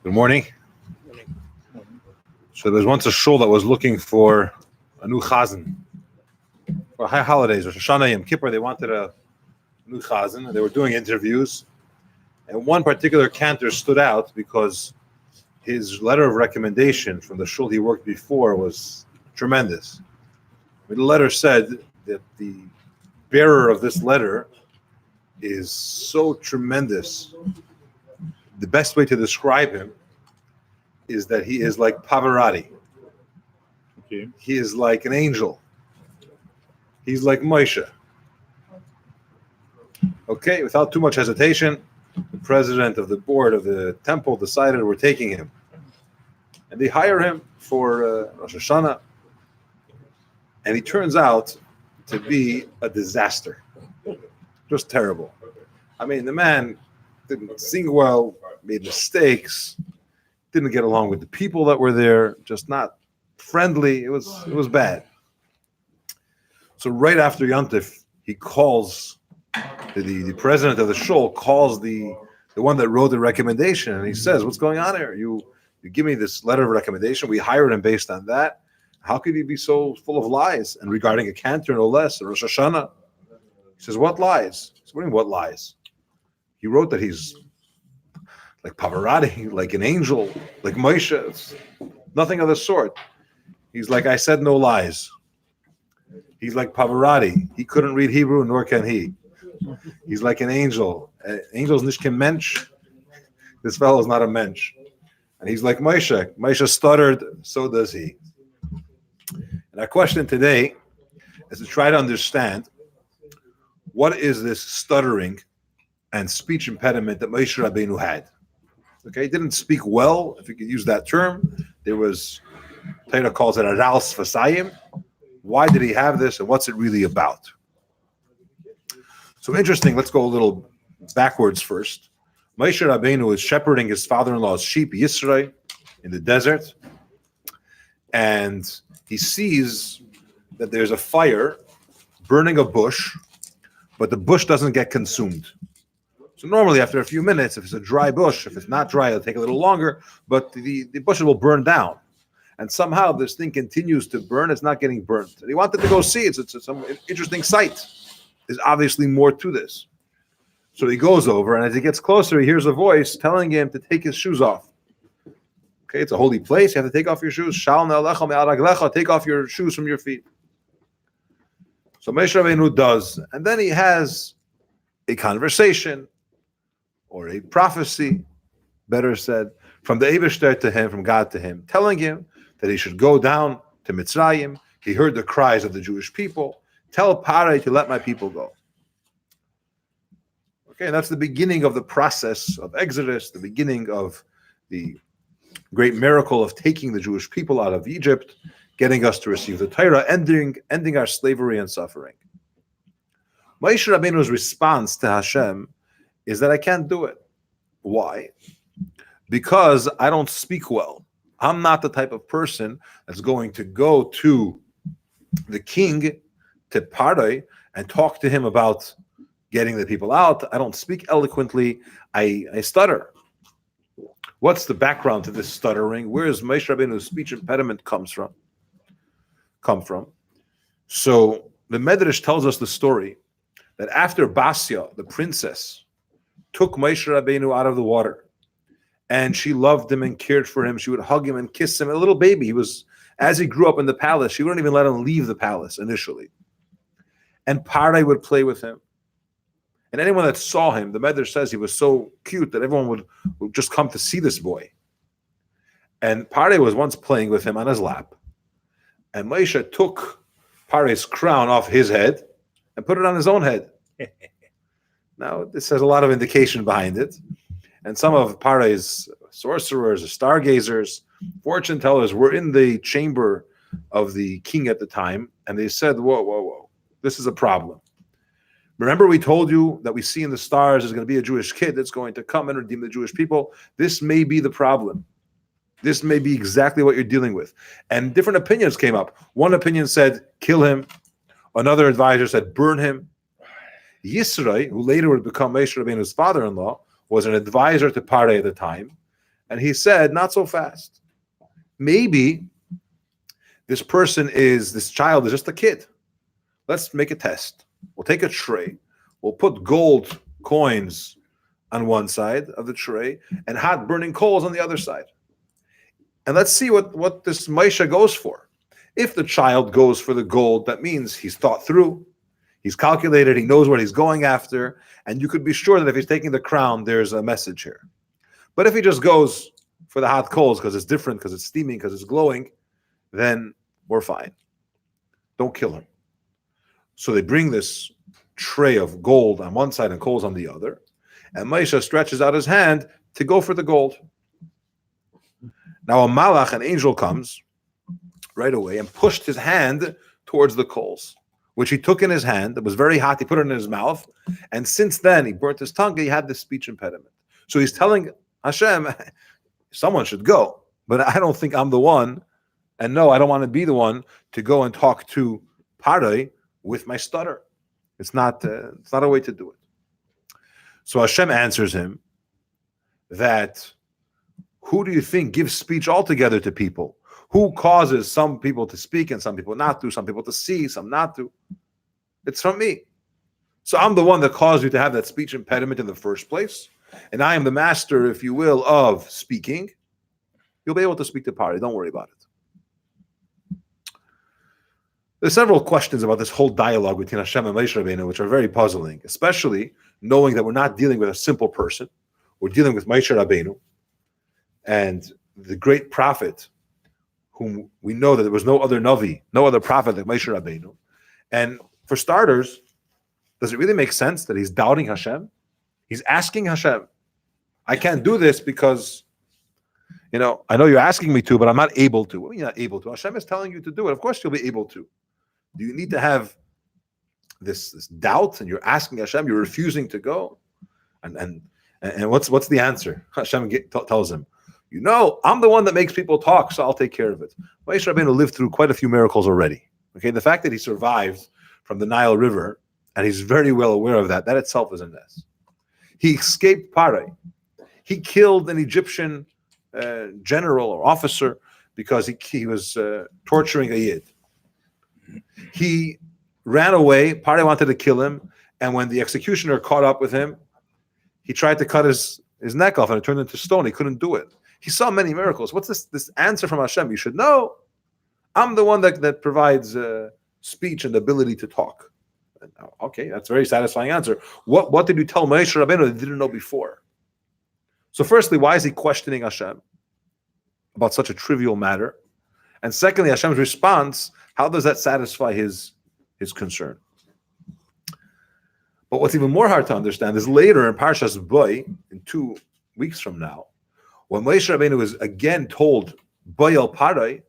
Good morning. So there was once a shul that was looking for a new chazan for high holidays, Rosh Hashanah, Yom Kippur. They wanted a new chazan, and they were doing interviews. And one particular cantor stood out because his letter of recommendation from the shul he worked before was tremendous. The letter said that the bearer of this letter is so tremendous. The best way to describe him is that he is like Pavarotti. Okay. He is like an angel. He's like Moshe. Okay, without too much hesitation, the president of the board of the temple decided we're taking him. And they hire him for Rosh Hashanah. And he turns out to be a disaster. Just terrible. I mean, the man didn't sing well, made mistakes, didn't get along with the people that were there, just not friendly. It was bad. So right after Yontif, he calls the president of the shul, calls the one that wrote the recommendation, and he says, "What's going on here? You give me this letter of recommendation. We hired him based on that. How could he be so full of lies? And regarding a cantor, no less, a Rosh Hashanah." He says, "What lies?" He says, "What do you mean, what lies? He wrote that he's like Pavarotti, like an angel, like Moshe. It's nothing of the sort. He's like, I said no lies. He's like Pavarotti. He couldn't read Hebrew, nor can he. He's like an angel. Angel's nicht kein Mensch. This fellow is not a mensch. And he's like Moshe. Moshe stuttered, so does he." And our question today is to try to understand what is this stuttering and speech impediment that Moshe Rabbeinu had. Okay, he didn't speak well, if you could use that term. There was, Torah calls it a ral sfasayim. Why did he have this, and what's it really about? So interesting, let's go a little backwards first. Moshe Rabbeinu is shepherding his father-in-law's sheep, Yisrael, in the desert, and he sees that there's a fire burning a bush, but the bush doesn't get consumed. So normally after a few minutes, if it's a dry bush, if it's not dry, it'll take a little longer, but the bushes will burn down. And somehow this thing continues to burn. It's not getting burnt. And he wanted to go see it. It's some interesting sight. There's obviously more to this. So he goes over, and as he gets closer, he hears a voice telling him to take his shoes off. Okay, it's a holy place. You have to take off your shoes. Shal ne'alecha me'al raglecha. Take off your shoes from your feet. So Moshe Rabbeinu does. And then he has a conversation, or a prophecy, better said, from the Eibishter to him, from God to him, telling him that he should go down to Mitzrayim. He heard the cries of the Jewish people. Tell Parai to let my people go. Okay, and that's the beginning of the process of Exodus, the beginning of the great miracle of taking the Jewish people out of Egypt, getting us to receive the Torah, ending our slavery and suffering. Moshe Rabbeinu's response to Hashem is that I can't do it. Why? Because I don't speak well. I'm not the type of person that's going to go to the king, to Parai, and talk to him about getting the people out. I don't speak eloquently. I stutter. What's the background to this stuttering? Where is Moshe Rabbeinu's speech impediment come from? So the Medrash tells us the story that after Basya, the princess, took Moshe Rabbeinu out of the water, and she loved him and cared for him. She would hug him and kiss him. A little baby. As he grew up in the palace, she wouldn't even let him leave the palace initially. And Parai would play with him. And anyone that saw him, the Medrash says he was so cute that everyone would just come to see this boy. And Parai was once playing with him on his lap. And Moshe took Parai's crown off his head and put it on his own head. Now, this has a lot of indication behind it. And some of Parai's sorcerers, stargazers, fortune tellers were in the chamber of the king at the time, and they said, whoa, this is a problem. Remember we told you that we see in the stars there's going to be a Jewish kid that's going to come and redeem the Jewish people. This may be the problem. This may be exactly what you're dealing with. And different opinions came up. One opinion said, kill him. Another advisor said, burn him. Yisrael, who later would become Moshe Rabbeinu's father-in-law, was an advisor to Parai at the time, And he said, not so fast. Maybe this child is just a kid. Let's make a test. We'll take a tray. We'll put gold coins on one side of the tray and hot burning coals on the other side. And let's see what this Moshe goes for. If the child goes for the gold, that means he's thought through, he's calculated, he knows what he's going after, and you could be sure that if he's taking the crown, there's a message here. But if he just goes for the hot coals because it's different, because it's steaming, because it's glowing, then we're fine. Don't kill him. So they bring this tray of gold on one side and coals on the other, and Moshe stretches out his hand to go for the gold. Now a malach, an angel, comes right away and pushed his hand towards the coals, which he took in his hand. It was very hot. He put it in his mouth. And since then, he burnt his tongue. He had this speech impediment. So he's telling Hashem, someone should go. But I don't think I'm the one. And no, I don't want to be the one to go and talk to Parai with my stutter. It's not a way to do it. So Hashem answers him that, who do you think gives speech altogether to people? Who causes some people to speak and some people not to, some people to see, some not to? It's from me. So I'm the one that caused you to have that speech impediment in the first place. And I am the master, if you will, of speaking. You'll be able to speak to Pari. Don't worry about it. There's several questions about this whole dialogue between Hashem and Moshe Rabbeinu, which are very puzzling, especially knowing that we're not dealing with a simple person. We're dealing with Moshe Rabbeinu and the great prophet, whom we know that there was no other Navi, no other prophet like Moshe Rabbeinu. And for starters, does it really make sense that he's doubting Hashem? He's asking Hashem, I can't do this because, I know you're asking me to, but I'm not able to. What do you mean you're not able to? Hashem is telling you to do it. Of course you'll be able to. Do you need to have this doubt and you're asking Hashem, you're refusing to go? And what's the answer? Hashem tells him, I'm the one that makes people talk, so I'll take care of it. Moshe Rabbeinu lived through quite a few miracles already. Okay, the fact that he survived from the Nile River, and he's very well aware of that itself is a mess. He escaped Parai. He killed an Egyptian general or officer because he was torturing a Yid. He ran away. Parai wanted to kill him, and when the executioner caught up with him, he tried to cut his neck off, and it turned into stone. He couldn't do it. He saw many miracles. What's this answer from Hashem? You should know. I'm the one that provides speech and the ability to talk. Okay, that's a very satisfying answer. What did you tell Moshe Rabbeinu that he didn't know before? So firstly, why is he questioning Hashem about such a trivial matter? And secondly, Hashem's response, how does that satisfy his concern? But what's even more hard to understand is later in Parshas Boy, in 2 weeks from now, when Moshe Rabbeinu is again told, Boy el Parai,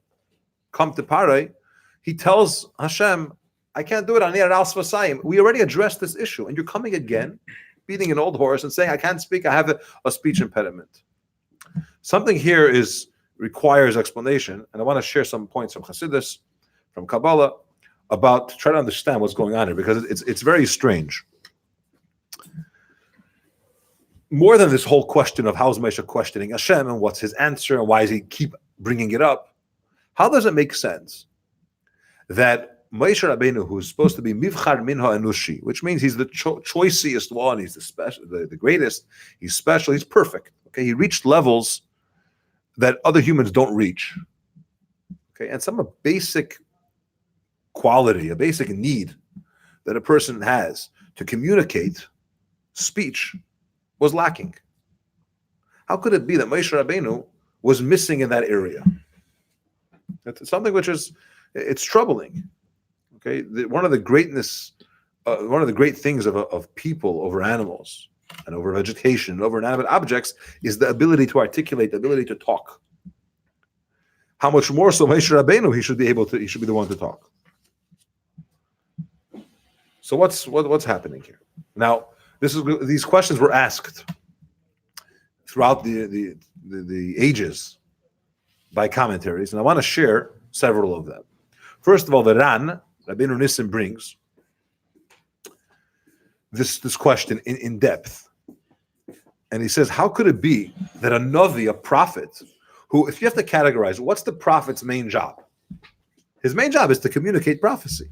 come to Parai, he tells Hashem, I can't do it. We already addressed this issue, and you're coming again, beating an old horse and saying, I can't speak, I have a speech impediment. Something here requires explanation, and I want to share some points from Chassidus, from Kabbalah, to try to understand what's going on here, because it's very strange. More than this whole question of how is Moshe questioning Hashem and what's his answer and why does he keep bringing it up, how does it make sense that Moshe Rabbeinu, who's supposed to be Mivchar Minha Enushi, which means he's the choicest one, he's the greatest, he's special, he's perfect. Okay, he reached levels that other humans don't reach. Okay, and some basic quality, a basic need that a person has to communicate speech was lacking. How could it be that Moshe Rabbeinu was missing in that area? It's something which it's troubling. Okay, one of the great things of people over animals and over vegetation and over inanimate objects is the ability to articulate, the ability to talk. How much more so Moshe Rabbeinu, he should be the one to talk. So what's happening here? Now, these questions were asked throughout the ages by commentaries, and I want to share several of them. First of all, the Ran, Rabbeinu Nissim, brings this question in depth. And he says, how could it be that a Navi, a prophet, who, if you have to categorize, what's the prophet's main job? His main job is to communicate prophecy.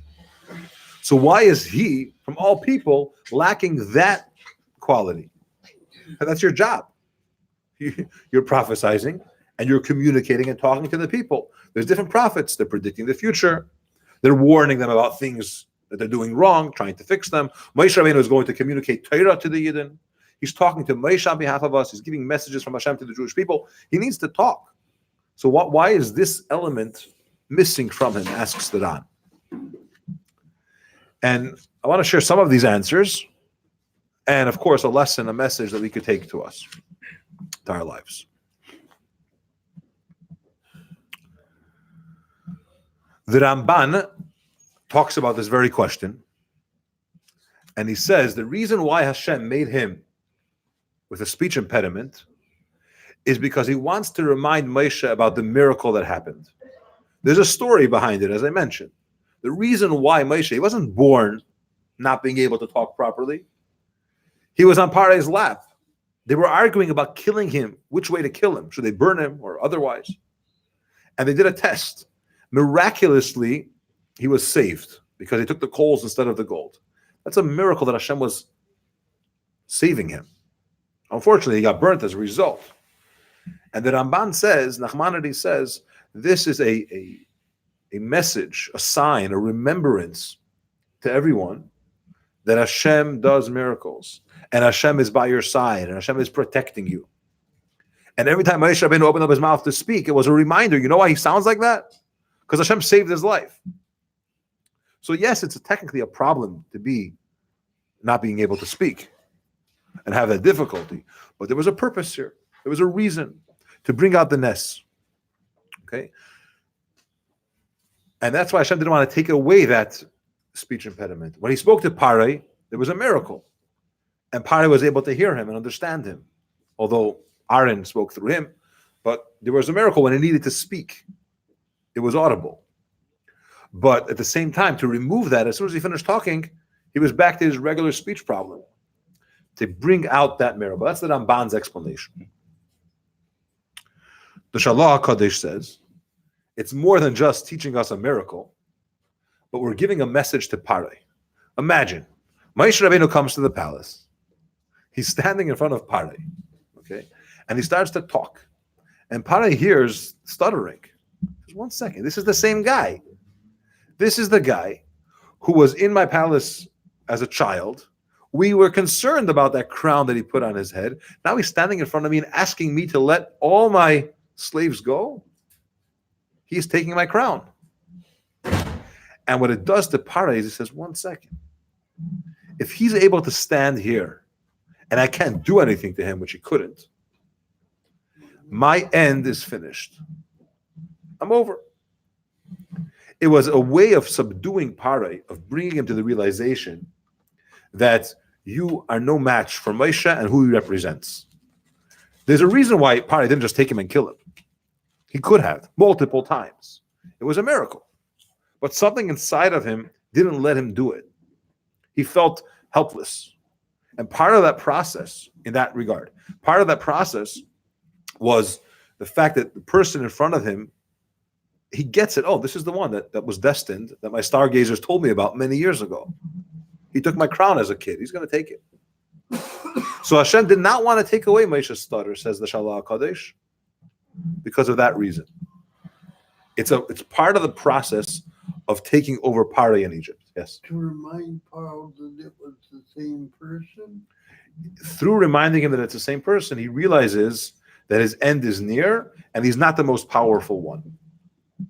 So why is he, from all people, lacking that quality? And that's your job. You're prophesizing and you're communicating and talking to the people. There's different prophets. They're predicting the future. They're warning them about things that they're doing wrong, trying to fix them. Moshe Rabbeinu is going to communicate Torah to the Yidden. He's talking to Moshe on behalf of us. He's giving messages from Hashem to the Jewish people. He needs to talk. So why is this element missing from him, asks the Ran. And I want to share some of these answers and, of course, a lesson, a message that we could take to us, to our lives. The Ramban talks about this very question, and he says the reason why Hashem made him with a speech impediment is because he wants to remind Moshe about the miracle that happened. There's a story behind it, as I mentioned. The reason why Moshe, he wasn't born not being able to talk properly. He was on Paro's lap. They were arguing about killing him, which way to kill him. Should they burn him or otherwise? And they did a test. Miraculously, he was saved because he took the coals instead of the gold. That's a miracle that Hashem was saving him. Unfortunately, he got burnt as a result. And the Ramban says, Nachmanides says, this is a message, a sign, a remembrance to everyone that Hashem does miracles. And Hashem is by your side. And Hashem is protecting you. And every time Moshe Rabbeinu opened up his mouth to speak, it was a reminder. You know why he sounds like that? Because Hashem saved his life. So yes, it's technically a problem to be not being able to speak and have that difficulty. But there was a purpose here. There was a reason to bring out the Ness. Okay? And that's why Hashem didn't want to take away that speech impediment. When he spoke to Pare, there was a miracle. And Pare was able to hear him and understand him. Although Aaron spoke through him. But there was a miracle when he needed to speak. It was audible. But at the same time, to remove that, as soon as he finished talking, he was back to his regular speech problem. To bring out that miracle. That's the Ramban's explanation. The Shalach HaKadosh says, it's more than just teaching us a miracle, but we're giving a message to Pare. Imagine, Moshe Rabbeinu comes to the palace. He's standing in front of Pare, okay? And he starts to talk. And Pare hears stuttering. Just 1 second. This is the same guy. This is the guy who was in my palace as a child. We were concerned about that crown that he put on his head. Now he's standing in front of me and asking me to let all my slaves go. He's taking my crown. And what it does to Pare is he says, 1 second. If he's able to stand here and I can't do anything to him, which he couldn't, my end is finished. I'm over. It was a way of subduing Pare, of bringing him to the realization that you are no match for Moshe and who he represents. There's a reason why Pare didn't just take him and kill him. He could have, multiple times. It was a miracle. But something inside of him didn't let him do it. He felt helpless. And part of that process, in that regard, part of that process was the fact that the person in front of him, he gets it. Oh, this is the one that was destined, that my stargazers told me about many years ago. He took my crown as a kid. He's going to take it. So Hashem did not want to take away Moshe's stutter, says the Shalach HaKadosh, because of that reason. It's part of the process of taking over Pare in Egypt. Yes? To remind Paul that it was the same person? Through reminding him that it's the same person, he realizes that his end is near and he's not the most powerful one.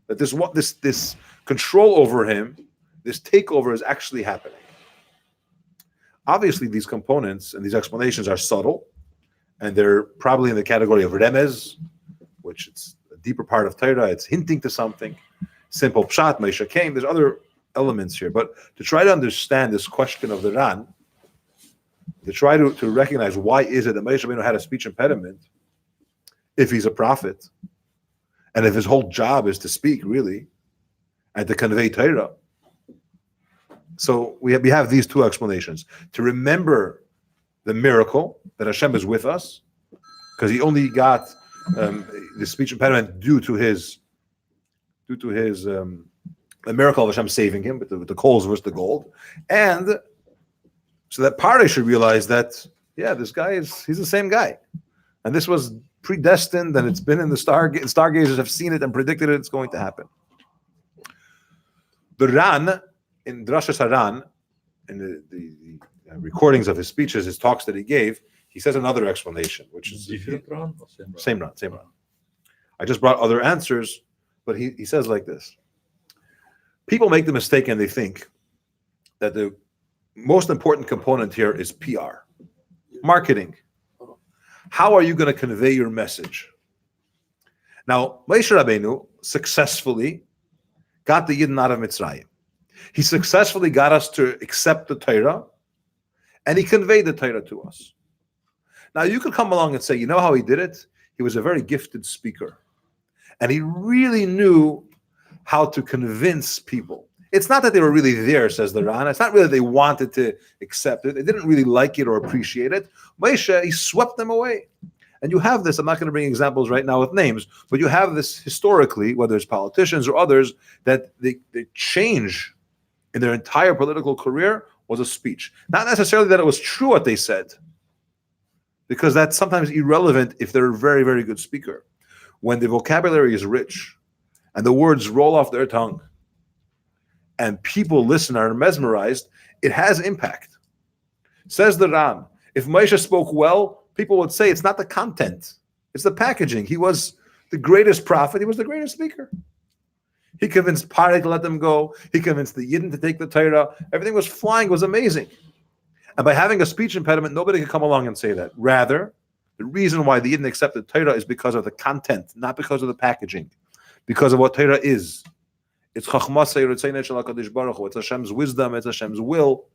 That this control over him, this takeover is actually happening. Obviously, these components and these explanations are subtle, and they're probably in the category of remez, which it's a deeper part of Torah. It's hinting to something. Simple pshat, Moshe came. There's other elements here. But to try to understand this question of the Ran, to try to recognize why is it that Moshe Rabbeinu had a speech impediment, if he's a prophet, and if his whole job is to speak, really, and to convey Torah. So we have these two explanations. To remember the miracle that Hashem is with us, because he only got the speech impediment due to his the miracle of Hashem saving him with the coals versus the gold, and so that Pare should realize that this guy he's the same guy, and this was predestined, and it's been in the stargazers have seen it and predicted it's going to happen. The Ran in Drashas Haran, in the recordings of his speeches, his talks that he gave, he says another explanation, which is Different Ran or same Ran. I just brought other answers, but he says like this. People make the mistake and they think that the most important component here is PR, marketing. How are you going to convey your message? Now, Moshe Rabbeinu successfully got the Yidden out of Mitzrayim. He successfully got us to accept the Torah, and he conveyed the Torah to us. Now, you could come along and say, you know how he did it? He was a very gifted speaker, and he really knew how to convince people. It's not that they were really there, says the Ran. It's not really that they wanted to accept it. They didn't really like it or appreciate it. Moshe, he swept them away. And you have this, I'm not going to bring examples right now with names, but you have this historically, whether it's politicians or others, that the change in their entire political career was a speech. Not necessarily that it was true what they said, because that's sometimes irrelevant if they're a very, very good speaker. When the vocabulary is rich and the words roll off their tongue and people listen and are mesmerized, it has impact. Says the Ran, if Moshe spoke well, people would say it's not the content, it's the packaging. He was the greatest prophet, he was the greatest speaker. He convinced Pare to let them go, he convinced the Yidden to take the Torah. Everything was flying, was amazing. And by having a speech impediment, nobody could come along and say that. Rather, the reason why the Yidden accepted Torah is because of the content, not because of the packaging, because of what Torah is. It's Chachmasei Ritzein Shel HaKadosh Baruch Hu. It's Hashem's wisdom, it's Hashem's will.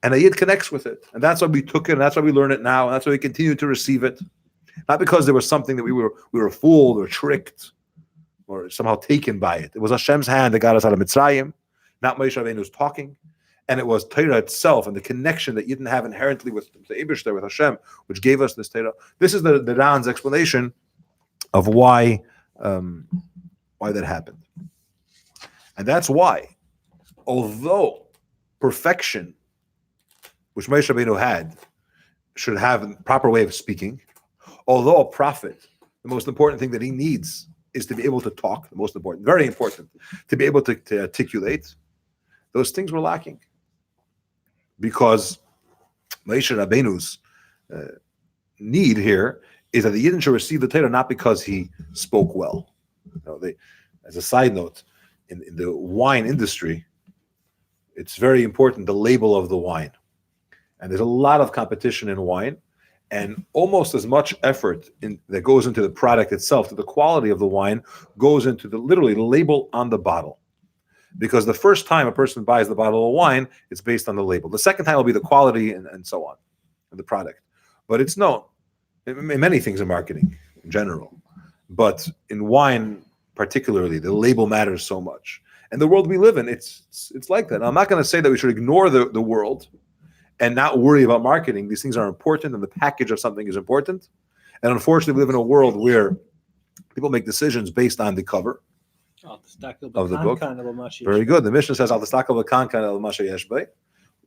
And a Yid connects with it. And that's why we took it, and that's why we learn it now, and that's why we continue to receive it. Not because there was something that we were fooled or tricked or somehow taken by it. It was Hashem's hand that got us out of Mitzrayim, not Moshe Rabbeinu's talking. And it was Torah itself and the connection that you didn't have inherently with the Eibishter, with Hashem, which gave us this Torah. This is the Ran's explanation of why that happened. And that's why, although perfection, which Moshe Rabbeinu had, should have a proper way of speaking, although a prophet, the most important thing that he needs is to be able to talk, the most important, very important, to be able to articulate, those things were lacking. Because Moshe Rabbeinu's need here is that the Yidden should receive the Torah not because he spoke well. As a side note, in the wine industry, it's very important, the label of the wine. And there's a lot of competition in wine, and almost as much effort that goes into the product itself, to the quality of the wine, goes into literally the label on the bottle. Because the first time a person buys the bottle of wine, it's based on the label. The second time will be the quality and so on, of the product. But it's known in many things in marketing in general. But in wine particularly, the label matters so much. And the world we live in, it's like that. Now, I'm not going to say that we should ignore the world and not worry about marketing. These things are important, and the package of something is important. And unfortunately, we live in a world where people make decisions based on the cover of the book. Very good. The Mishnah says,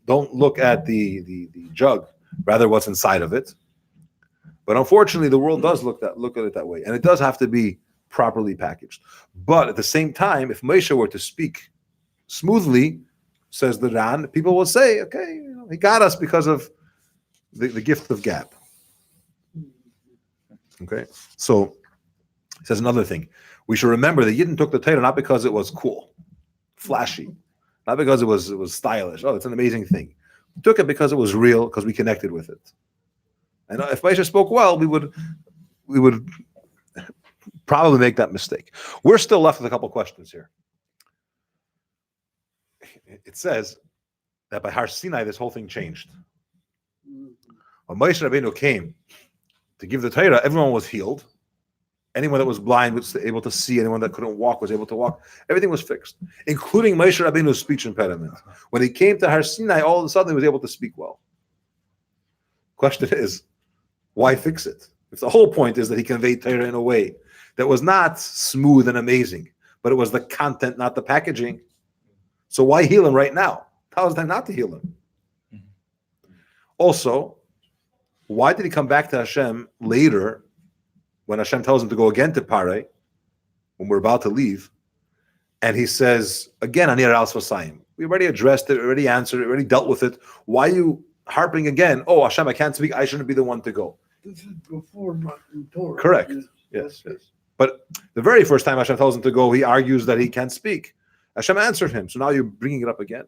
don't look at the jug, rather what's inside of it. But unfortunately, the world does look at it that way. And it does have to be properly packaged. But at the same time, if Moshe were to speak smoothly, says the Ran, people will say, okay, he got us because of the gift of gab. Okay, so he says another thing. We should remember that Yidden took the Torah not because it was cool, flashy, not because it was stylish. Oh, it's an amazing thing. We took it because it was real, because we connected with it. And if Moshe spoke well, we would probably make that mistake. We're still left with a couple questions here. It says that by Har Sinai, this whole thing changed. When Moshe Rabbeinu came to give the Torah, everyone was healed. Anyone that was blind was able to see. Anyone that couldn't walk was able to walk. Everything was fixed, including Moshe Rabbeinu's speech impediment. When he came to Har Sinai, all of a sudden he was able to speak well. Question is, why fix it? If the whole point is that he conveyed Torah in a way that was not smooth and amazing, but it was the content, not the packaging, so why heal him right now? How is that not to heal him? Also, why did he come back to Hashem later when Hashem tells him to go again to Pare, when we're about to leave, and he says, again, Ani Al Fasayim. We already addressed it, already answered it, already dealt with it. Why are you harping again? Oh, Hashem, I can't speak. I shouldn't be the one to go. This is before Matan Torah. Correct. Yes. But the very first time Hashem tells him to go, he argues that he can't speak. Hashem answered him. So now you're bringing it up again.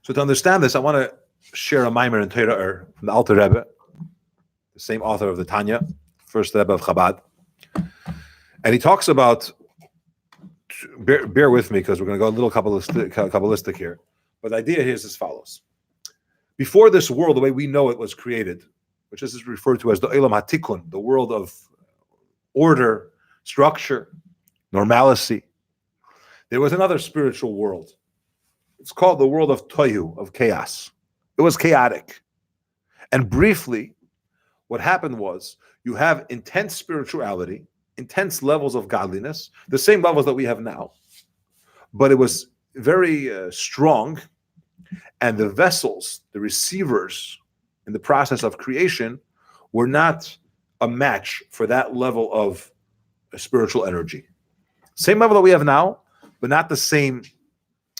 So to understand this, I want to share a mimer in Torah from the Alter Rebbe, the same author of the Tanya, first Rebbe of Chabad. And he talks about, bear with me because we're going to go a little Kabbalistic here. But the idea here is as follows. Before this world, the way we know it was created, which is referred to as the Olam HaTikun, the world of order, structure, normalcy, there was another spiritual world. It's called the world of Tohu, of chaos. It was chaotic. And briefly, what happened was you have intense spirituality, intense levels of godliness, the same levels that we have now, but it was very strong, and the vessels, the receivers in the process of creation were not a match for that level of spiritual energy. Same level that we have now, but not the same.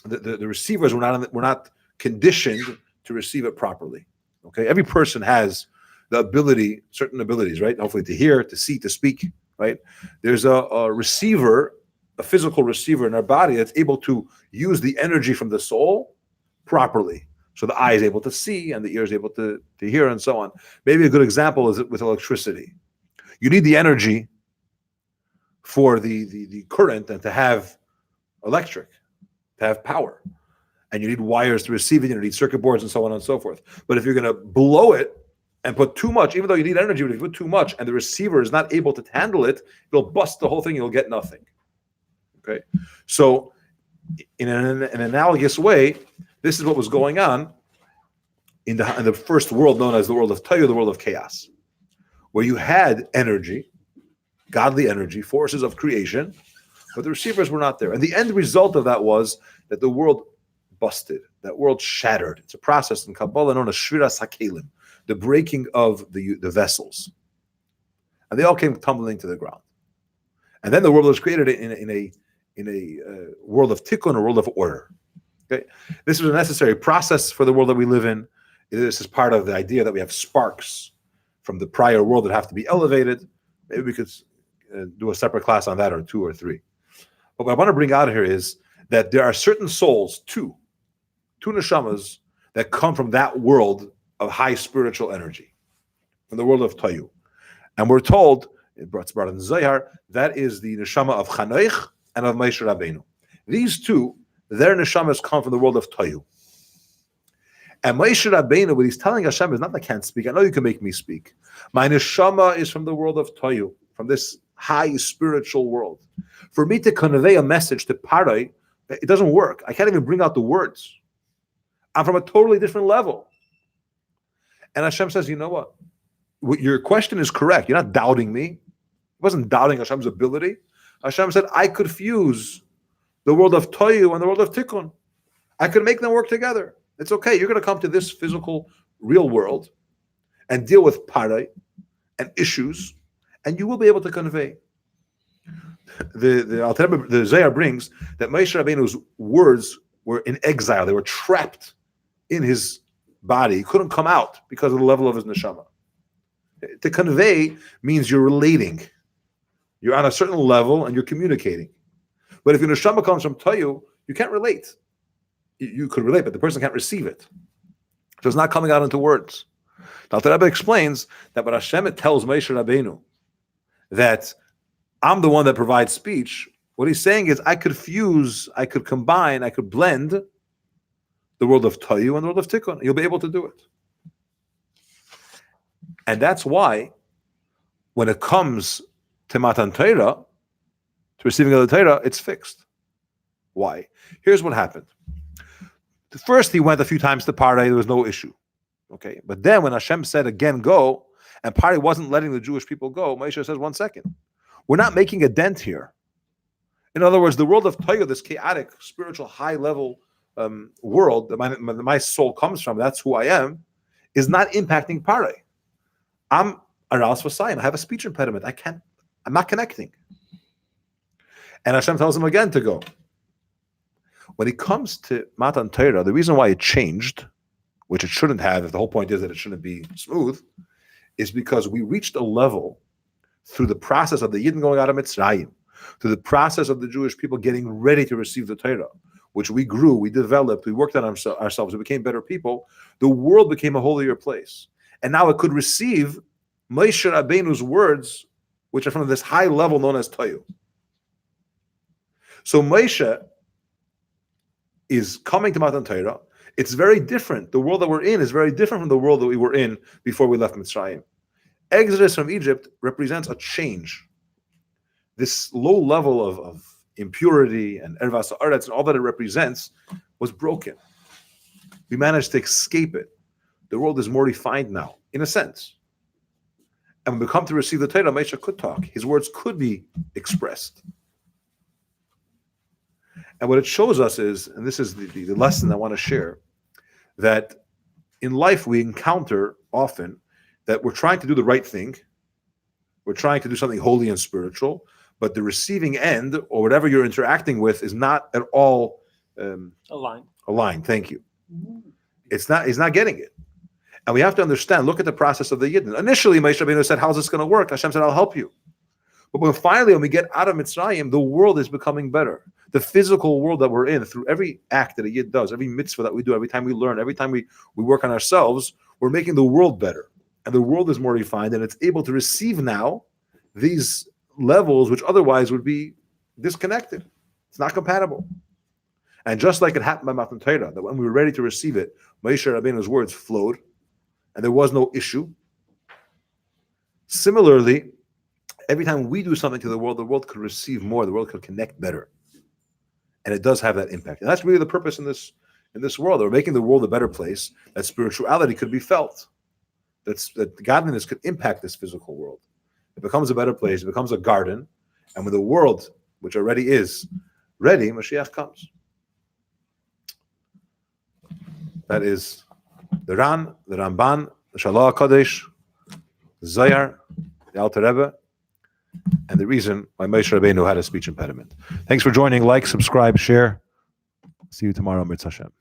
The receivers were not conditioned to receive it properly. Okay, every person has the ability, certain abilities, right? Hopefully to hear, to see, to speak, right? There's a receiver, a physical receiver in our body that's able to use the energy from the soul properly. So the eye is able to see and the ear is able to hear and so on. Maybe a good example is with electricity. You need the energy for the current and to have electric, to have power. And you need wires to receive it, you need circuit boards and so on and so forth. But if you're going to blow it and put too much, even though you need energy, but if you put too much and the receiver is not able to handle it, it'll bust the whole thing, you'll get nothing. Okay? So in an analogous way, this is what was going on in the first world known as the world of Tohu, the world of chaos, where you had energy, godly energy, forces of creation, but the receivers were not there. And the end result of that was that the world busted, that world shattered. It's a process in Kabbalah known as Shviras HaKelim, the breaking of the vessels. And they all came tumbling to the ground. And then the world was created in a world of tikkun, a world of order. Okay, this was a necessary process for the world that we live in. This is part of the idea that we have sparks from the prior world that have to be elevated. Maybe we could do a separate class on that, or 2 or 3. But what I want to bring out here is that there are certain souls, two neshamas, that come from that world of high spiritual energy, from the world of Tohu. And we're told, it's brought in Zohar, that is the neshama of Chanoich and of Moshe Rabbeinu. These two, their neshamas come from the world of Tohu. And Moshe Rabbeinu, what he's telling Hashem is not that I can't speak. I know you can make me speak. My neshama is from the world of Tohu, from this high spiritual world. For me to convey a message to Parai, it doesn't work. I can't even bring out the words. I'm from a totally different level. And Hashem says, you know what? Your question is correct. You're not doubting me. He wasn't doubting Hashem's ability. Hashem said, I could fuse the world of Tohu and the world of Tikkun. I could make them work together. It's okay. You're going to come to this physical, real world and deal with Parai and issues, and you will be able to convey. The Zohar brings that Moshe Rabbeinu's words were in exile. They were trapped in his body. He couldn't come out because of the level of his neshama. To convey means you're relating. You're on a certain level and you're communicating. But if your neshama comes from Tohu, you can't relate. You could relate, but the person can't receive it. So it's not coming out into words. Now, the Rebbe explains that when Hashem tells Moshe Rabbeinu that I'm the one that provides speech, what he's saying is I could fuse, I could combine, I could blend the world of Tohu and the world of Tikkun. You'll be able to do it. And that's why when it comes to Matan Torah, to receiving of the Torah, it's fixed. Why? Here's what happened. First, he went a few times to Parai. There was no issue. Okay, but then when Hashem said again, go, and Pari wasn't letting the Jewish people go, Moshe says, 1 second. We're not making a dent here. In other words, the world of Toya, this chaotic, spiritual, high-level world that my soul comes from, that's who I am, is not impacting Pari. I'm Aras Vasayim. I have a speech impediment. I'm not connecting. And Hashem tells him again to go. When it comes to Matan Torah, the reason why it changed, which it shouldn't have, if the whole point is that it shouldn't be smooth, is because we reached a level through the process of the Yidden going out of Mitzrayim, through the process of the Jewish people getting ready to receive the Torah, which we grew, we developed, we worked on ourselves, we became better people. The world became a holier place. And now it could receive Moshe Rabbeinu's words, which are from this high level known as Toyu. So Moshe is coming to Matan Torah. It's very different. The world that we're in is very different from the world that we were in before we left Mitzrayim. Exodus from Egypt represents a change. This low level of impurity and ervas haaretz and all that it represents was broken. We managed to escape it. The world is more refined now, in a sense. And when we come to receive the Torah, Moshe could talk. His words could be expressed. And what it shows us is, and this is the lesson I want to share, that in life we encounter often that we're trying to do the right thing. We're trying to do something holy and spiritual, but the receiving end, or whatever you're interacting with, is not at all aligned. Thank you. He's not getting it. And we have to understand, look at the process of the Yidden. Initially, Moshe Rabbeinu said, how's this going to work? Hashem said, I'll help you. But when we get out of Mitzrayim, the world is becoming better. The physical world that we're in, through every act that a Yid does, every mitzvah that we do, every time we learn, every time we work on ourselves, we're making the world better. And the world is more refined, and it's able to receive now these levels which otherwise would be disconnected. It's not compatible. And just like it happened by Matan Torah, that when we were ready to receive it, Moshe Rabbeinu's words flowed, and there was no issue. Similarly, every time we do something to the world could receive more, the world could connect better. And it does have that impact. And that's really the purpose in this world. We're making the world a better place, that spirituality could be felt, that godliness could impact this physical world. It becomes a better place, it becomes a garden, and when the world, which already is ready, Mashiach comes. That is the Ran, the Ramban, the Shalom HaKadosh, the Zayar, the Alter Rebbe, and the reason why Moshe Rabbeinu had a speech impediment. Thanks for joining. Like, subscribe, share. See you tomorrow, Mitzvah Hashem.